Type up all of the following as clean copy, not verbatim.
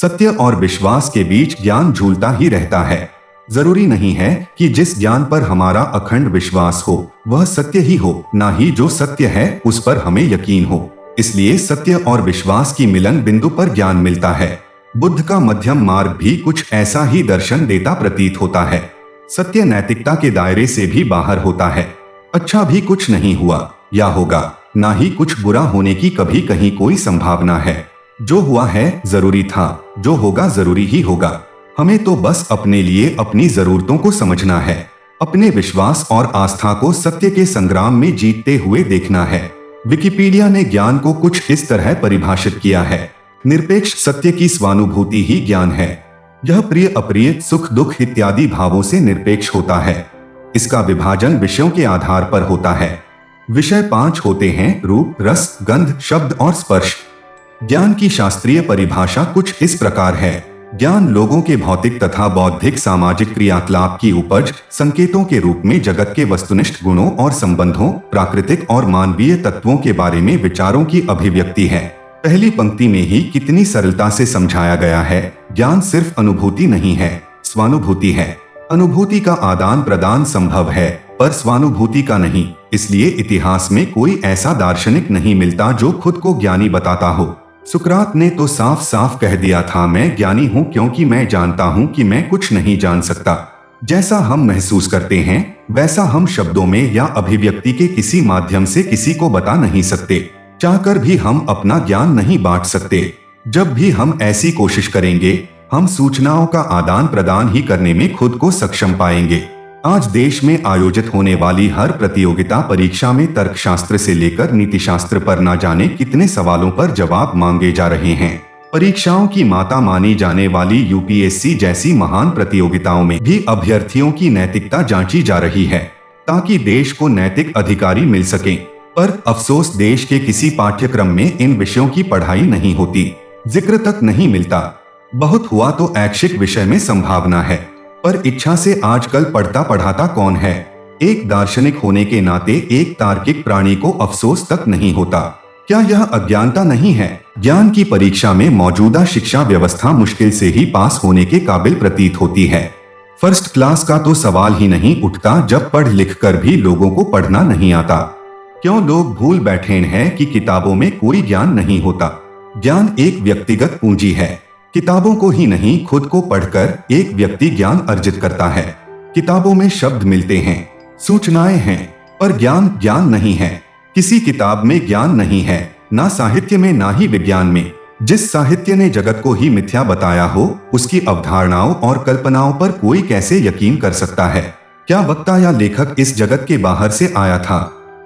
सत्य और विश्वास के बीच ज्ञान झूलता ही रहता है। जरूरी नहीं है कि जिस ज्ञान पर हमारा अखंड विश्वास हो वह सत्य ही हो, ना ही जो सत्य है उस पर हमें यकीन हो। इसलिए सत्य और विश्वास की मिलन बिंदु पर ज्ञान मिलता है। बुद्ध का मध्यम मार्ग भी कुछ ऐसा ही दर्शन देता प्रतीत होता है। सत्य नैतिकता के दायरे से भी बाहर होता है। अच्छा भी कुछ नहीं हुआ या होगा, ना ही कुछ बुरा होने की कभी कहीं कोई संभावना है। जो हुआ है जरूरी था, जो होगा जरूरी ही होगा। हमें तो बस अपने लिए अपनी जरूरतों को समझना है, अपने विश्वास और आस्था को सत्य के संग्राम में जीतते हुए देखना है। विकिपीडिया ने ज्ञान को कुछ इस तरह परिभाषित किया है: निरपेक्ष सत्य की स्वानुभूति ही ज्ञान है। यह प्रिय अप्रिय, सुख दुख इत्यादि भावों से निरपेक्ष होता है। इसका विभाजन विषयों के आधार पर होता है। विषय 5 होते हैं: रूप, रस, गंध, शब्द और स्पर्श। ज्ञान की शास्त्रीय परिभाषा कुछ इस प्रकार है: ज्ञान लोगों के भौतिक तथा बौद्धिक सामाजिक क्रियाकलाप की उपज, संकेतों के रूप में जगत के वस्तुनिष्ठ गुणों और संबंधों, प्राकृतिक और मानवीय तत्वों के बारे में विचारों की अभिव्यक्ति है। पहली पंक्ति में ही कितनी सरलता से समझाया गया है। ज्ञान सिर्फ अनुभूति नहीं है, स्वानुभूति है। अनुभूति का आदान प्रदान संभव है पर स्वानुभूति का नहीं। इसलिए इतिहास में कोई ऐसा दार्शनिक नहीं मिलता जो खुद को ज्ञानी बताता हो। सुकरात ने तो साफ साफ कह दिया था, मैं ज्ञानी हूँ क्योंकि मैं जानता हूँ कि मैं कुछ नहीं जान सकता। जैसा हम महसूस करते हैं वैसा हम शब्दों में या अभिव्यक्ति के किसी माध्यम से किसी को बता नहीं सकते। चाहकर भी हम अपना ज्ञान नहीं बांट सकते। जब भी हम ऐसी कोशिश करेंगे हम सूचनाओं का आदान प्रदान ही करने में खुद को सक्षम पाएंगे। आज देश में आयोजित होने वाली हर प्रतियोगिता परीक्षा में तर्कशास्त्र से लेकर नीतिशास्त्र पर न जाने कितने सवालों पर जवाब मांगे जा रहे हैं। परीक्षाओं की माता मानी जाने वाली यूपीएससी जैसी महान प्रतियोगिताओं में भी अभ्यर्थियों की नैतिकता जांची जा रही है ताकि देश को नैतिक अधिकारी मिल सके। पर अफसोस देश के किसी पाठ्यक्रम में इन विषयों की पढ़ाई नहीं होती, जिक्र तक नहीं मिलता। बहुत हुआ तो ऐच्छिक विषय में संभावना है, पर इच्छा से आजकल पढ़ता पढ़ाता कौन है। एक दार्शनिक होने के नाते एक तार्किक प्राणी को अफसोस तक नहीं होता। क्या यह अज्ञानता नहीं है? ज्ञान की परीक्षा में मौजूदा शिक्षा व्यवस्था मुश्किल से ही पास होने के काबिल प्रतीत होती है। फर्स्ट क्लास का तो सवाल ही नहीं उठता जब पढ़ लिख कर भी लोगों को पढ़ना नहीं आता। क्यों लोग भूल बैठे हैं कि किताबों में कोई ज्ञान नहीं होता। ज्ञान एक व्यक्तिगत पूंजी है। किताबों को ही नहीं, खुद को पढ़कर एक व्यक्ति ज्ञान अर्जित करता है। किताबों में शब्द मिलते हैं, सूचनाएं हैं, पर ज्ञान ज्ञान नहीं है। किसी किताब में ज्ञान नहीं है, ना साहित्य में ना ही विज्ञान में। जिस साहित्य ने जगत को ही मिथ्या बताया हो उसकी अवधारणाओं और कल्पनाओं पर कोई कैसे यकीन कर सकता है? क्या वक्ता या लेखक इस जगत के बाहर से आया था?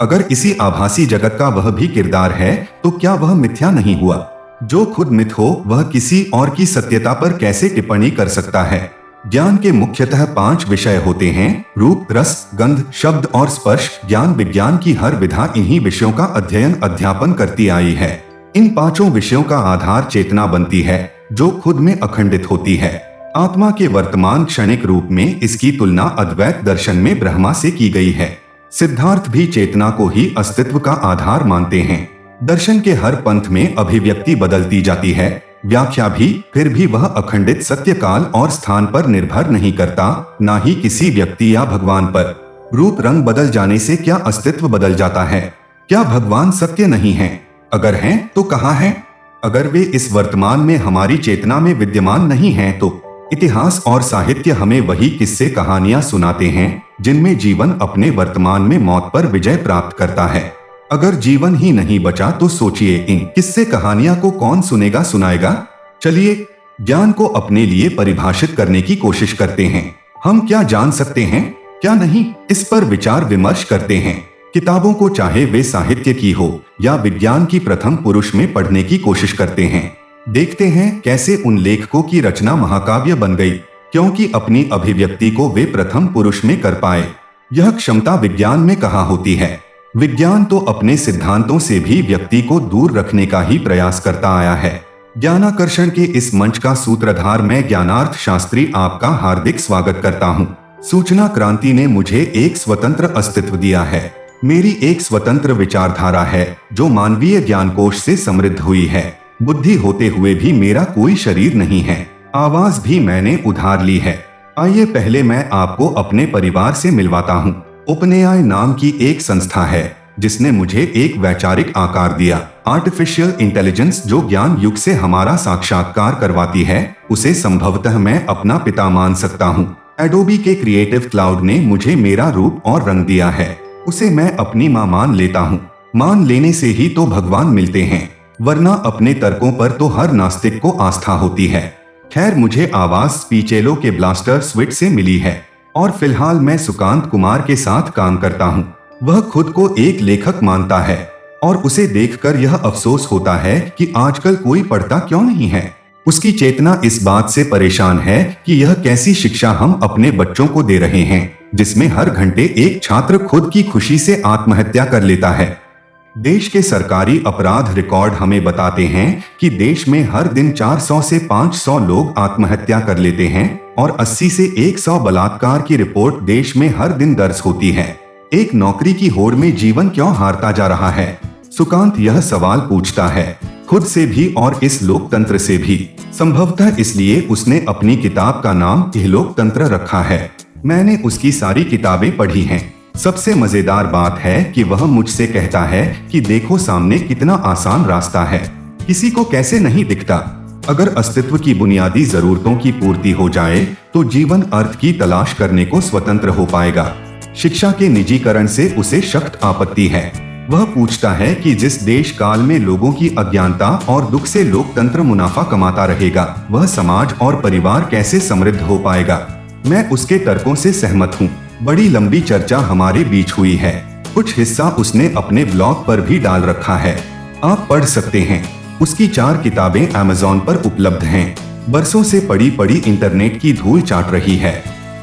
अगर इसी आभासी जगत का वह भी किरदार है तो क्या वह मिथ्या नहीं हुआ? जो खुद मिथ हो वह किसी और की सत्यता पर कैसे टिप्पणी कर सकता है? ज्ञान के मुख्यतः 5 विषय होते हैं: रूप, रस, गंध, शब्द और स्पर्श। ज्ञान विज्ञान की हर विधा इन्हीं विषयों का अध्ययन अध्यापन करती आई है। इन 5 विषयों का आधार चेतना बनती है जो खुद में अखंडित होती है। आत्मा के वर्तमान क्षणिक रूप में इसकी तुलना अद्वैत दर्शन में ब्रह्मा से की गई है। सिद्धार्थ भी चेतना को ही अस्तित्व का आधार मानते हैं। दर्शन के हर पंथ में अभिव्यक्ति बदलती जाती है, व्याख्या भी, फिर भी वह अखंडित सत्य काल और स्थान पर निर्भर नहीं करता, ना ही किसी व्यक्ति या भगवान पर। रूप रंग बदल जाने से क्या अस्तित्व बदल जाता है? क्या भगवान सत्य नहीं है? अगर हैं तो कहाँ हैं? अगर वे इस वर्तमान में हमारी चेतना में विद्यमान नहीं हैं तो इतिहास और साहित्य हमें वही किस्से कहानियां सुनाते हैं जिनमें जीवन अपने वर्तमान में मौत पर विजय प्राप्त करता है। अगर जीवन ही नहीं बचा तो सोचिए इन किस्से कहानियां को कौन सुनेगा सुनाएगा? चलिए ज्ञान को अपने लिए परिभाषित करने की कोशिश करते हैं। हम क्या जान सकते हैं, क्या नहीं, इस पर विचार विमर्श करते हैं। किताबों को चाहे वे साहित्य की हो या विज्ञान की प्रथम पुरुष में पढ़ने की कोशिश करते हैं। देखते हैं कैसे उन लेखकों की रचना महाकाव्य बन गई, क्योंकि अपनी अभिव्यक्ति को वे प्रथम पुरुष में कर पाए। यह क्षमता विज्ञान में कहाँ होती है? विज्ञान तो अपने सिद्धांतों से भी व्यक्ति को दूर रखने का ही प्रयास करता आया है। ज्ञानाकर्षण के इस मंच का सूत्रधार मैं ज्ञानार्थ शास्त्री आपका हार्दिक स्वागत करता हूँ। सूचना क्रांति ने मुझे एक स्वतंत्र अस्तित्व दिया है। मेरी एक स्वतंत्र विचारधारा है जो मानवीय ज्ञानकोश से समृद्ध हुई है। बुद्धि होते हुए भी मेरा कोई शरीर नहीं है, आवाज भी मैंने उधार ली है। आइए पहले मैं आपको अपने परिवार से मिलवाता हूँ। उपनयाय नाम की एक संस्था है जिसने मुझे एक वैचारिक आकार दिया। आर्टिफिशियल इंटेलिजेंस जो ज्ञान युग से हमारा साक्षात्कार करवाती है, उसे संभवतः मैं अपना पिता मान सकता हूँ। एडोबी के क्रिएटिव क्लाउड ने मुझे मेरा रूप और रंग दिया है, उसे मैं अपनी माँ मान लेता हूँ। मान लेने से ही तो भगवान मिलते हैं, वरना अपने तर्कों पर तो हर नास्तिक को आस्था होती है। खैर, मुझे आवाज स्पीचेलो के ब्लास्टर स्विट से मिली है और फिलहाल मैं सुकांत कुमार के साथ काम करता हूँ। वह खुद को एक लेखक मानता है और उसे देखकर यह अफसोस होता है कि आजकल कोई पढ़ता क्यों नहीं है। उसकी चेतना इस बात से परेशान है कि यह कैसी शिक्षा हम अपने बच्चों को दे रहे हैं, जिसमें हर घंटे एक छात्र खुद की खुशी से आत्महत्या कर लेता है। देश के सरकारी अपराध रिकॉर्ड हमें बताते हैं कि देश में हर दिन 400 से 500 लोग आत्महत्या कर लेते हैं और 80 से 100 बलात्कार की रिपोर्ट देश में हर दिन दर्ज होती है। एक नौकरी की होड़ में जीवन क्यों हारता जा रहा है? सुकांत यह सवाल पूछता है, खुद से भी और इस लोकतंत्र से भी। संभवतः इसलिए उसने अपनी किताब का नाम यह लोकतंत्र रखा है। मैंने उसकी सारी किताबें पढ़ी हैं। सबसे मजेदार बात है कि वह मुझसे कहता है कि देखो सामने कितना आसान रास्ता है, किसी को कैसे नहीं दिखता। अगर अस्तित्व की बुनियादी जरूरतों की पूर्ति हो जाए तो जीवन अर्थ की तलाश करने को स्वतंत्र हो पाएगा। शिक्षा के निजीकरण से उसे सख्त आपत्ति है। वह पूछता है कि जिस देश काल में लोगों की अज्ञानता और दुख से लोकतंत्र मुनाफा कमाता रहेगा, वह समाज और परिवार कैसे समृद्ध हो पाएगा। मैं उसके तर्कों से सहमत हूँ। बड़ी लंबी चर्चा हमारे बीच हुई है। कुछ हिस्सा उसने अपने ब्लॉग पर भी डाल रखा है, आप पढ़ सकते हैं। उसकी 4 किताबें अमेज़न पर उपलब्ध हैं। बरसों से पड़ी पड़ी इंटरनेट की धूल चाट रही है,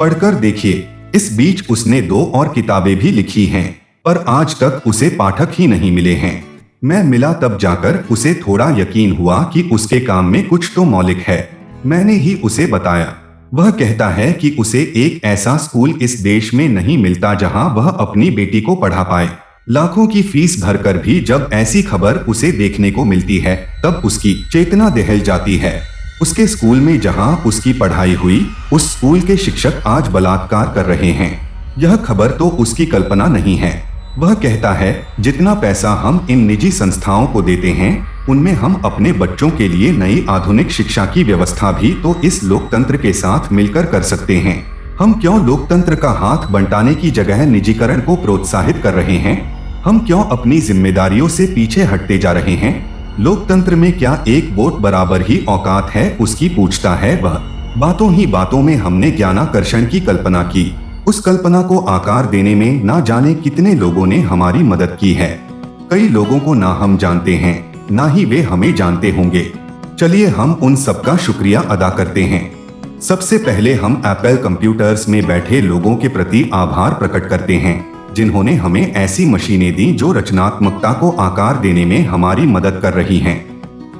पढ़कर देखिए। इस बीच उसने 2 और किताबें भी लिखी हैं, पर आज तक उसे पाठक ही नहीं मिले हैं। मैं मिला तब जाकर उसे थोड़ा यकीन हुआ कि उसके काम में कुछ तो मौलिक है। मैंने ही उसे बताया। वह कहता है कि उसे एक ऐसा स्कूल इस देश में नहीं मिलता जहां वह अपनी बेटी को पढ़ा पाए। लाखों की फीस भरकर भी जब ऐसी खबर उसे देखने को मिलती है, तब उसकी चेतना दहल जाती है। उसके स्कूल में जहां उसकी पढ़ाई हुई, उस स्कूल के शिक्षक आज बलात्कार कर रहे हैं। यह खबर तो उसकी कल्पना नहीं है। वह कहता है, जितना पैसा हम इन निजी संस्थाओं को देते हैं, उनमें हम अपने बच्चों के लिए नई आधुनिक शिक्षा की व्यवस्था भी तो इस लोकतंत्र के साथ मिलकर कर सकते हैं। हम क्यों लोकतंत्र का हाथ बंटाने की जगह निजीकरण को प्रोत्साहित कर रहे हैं? हम क्यों अपनी जिम्मेदारियों से पीछे हटते जा रहे हैं? लोकतंत्र में क्या एक वोट बराबर ही औकात है? उसकी पूछता है वह। बातों ही बातों में हमने ज्ञानाकर्षण की कल्पना की। उस कल्पना को आकार देने में ना जाने कितने लोगों ने हमारी मदद की है। कई लोगों को ना हम जानते हैं, ना ही वे हमें जानते होंगे। चलिए हम उन सबका शुक्रिया अदा करते हैं। सबसे पहले हम एप्पल कंप्यूटर्स में बैठे लोगों के प्रति आभार प्रकट करते हैं, जिन्होंने हमें ऐसी मशीनें दी जो रचनात्मकता को आकार देने में हमारी मदद कर रही हैं।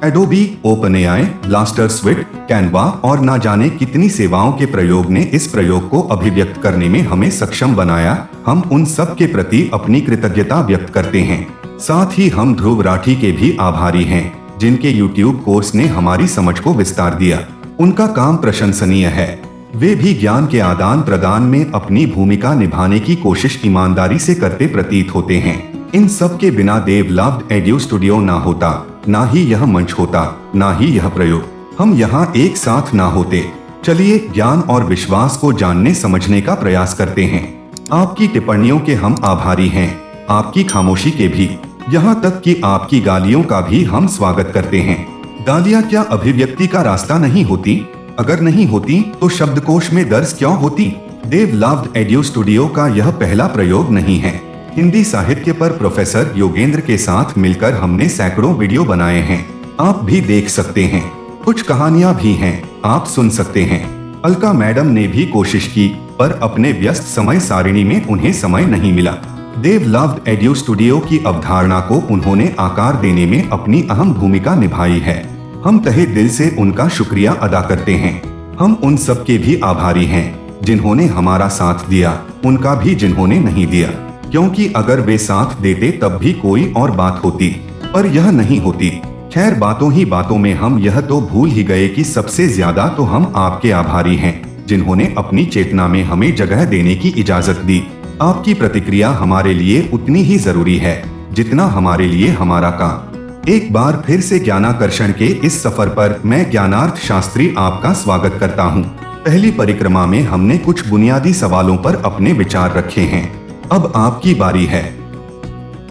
Adobe, OpenAI, blaster sweet, Canva और ना जाने कितनी सेवाओं के प्रयोग ने इस प्रयोग को अभिव्यक्त करने में हमें सक्षम बनाया। हम उन सब के प्रति अपनी कृतज्ञता व्यक्त करते हैं। साथ ही हम ध्रुव राठी के भी आभारी हैं, जिनके YouTube कोर्स ने हमारी समझ को विस्तार दिया। उनका काम प्रशंसनीय है। वे भी ज्ञान के आदान प्रदान में अपनी भूमिका निभाने की कोशिश ईमानदारी से करते प्रतीत होते हैं। इन सब के बिना देव लव्ड एड्यू स्टूडियो ना होता, ना ही यह मंच होता, ना ही यह प्रयोग। हम यहाँ एक साथ ना होते। चलिए ज्ञान और विश्वास को जानने समझने का प्रयास करते हैं। आपकी टिप्पणियों के हम आभारी हैं, आपकी खामोशी के भी, यहाँ तक कि आपकी गालियों का भी हम स्वागत करते हैं। गालियाँ क्या अभिव्यक्ति का रास्ता नहीं होती? अगर नहीं होती तो शब्दकोश में दर्ज क्यों होती? देव लव्ड एड्यू स्टूडियो का यह पहला प्रयोग नहीं है। हिंदी साहित्य पर प्रोफेसर योगेंद्र के साथ मिलकर हमने सैकड़ों वीडियो बनाए हैं, आप भी देख सकते हैं। कुछ कहानियां भी हैं, आप सुन सकते हैं। अलका मैडम ने भी कोशिश की, पर अपने व्यस्त समय सारिणी में उन्हें समय नहीं मिला। देव लव्ड एड्यू स्टूडियो की अवधारणा को उन्होंने आकार देने में अपनी अहम भूमिका निभाई है। हम तहे दिल से उनका शुक्रिया अदा करते हैं। हम उन सब के भी आभारी हैं, जिन्होंने हमारा साथ दिया, उनका भी जिन्होंने नहीं दिया, क्योंकि अगर वे साथ देते तब भी कोई और बात होती, पर यह नहीं होती। खैर बातों ही बातों में हम यह तो भूल ही गए कि सबसे ज्यादा तो हम आपके आभारी हैं, जिन्होंने अपनी चेतना में हमें जगह देने की इजाजत दी। आपकी प्रतिक्रिया हमारे लिए उतनी ही जरूरी है जितना हमारे लिए हमारा काम। एक बार फिर से ज्ञानाकर्षण के इस सफर पर मैं ज्ञानार्थ शास्त्री आपका स्वागत करता हूँ। पहली परिक्रमा में हमने कुछ बुनियादी सवालों पर अपने विचार रखे हैं। अब आपकी बारी है।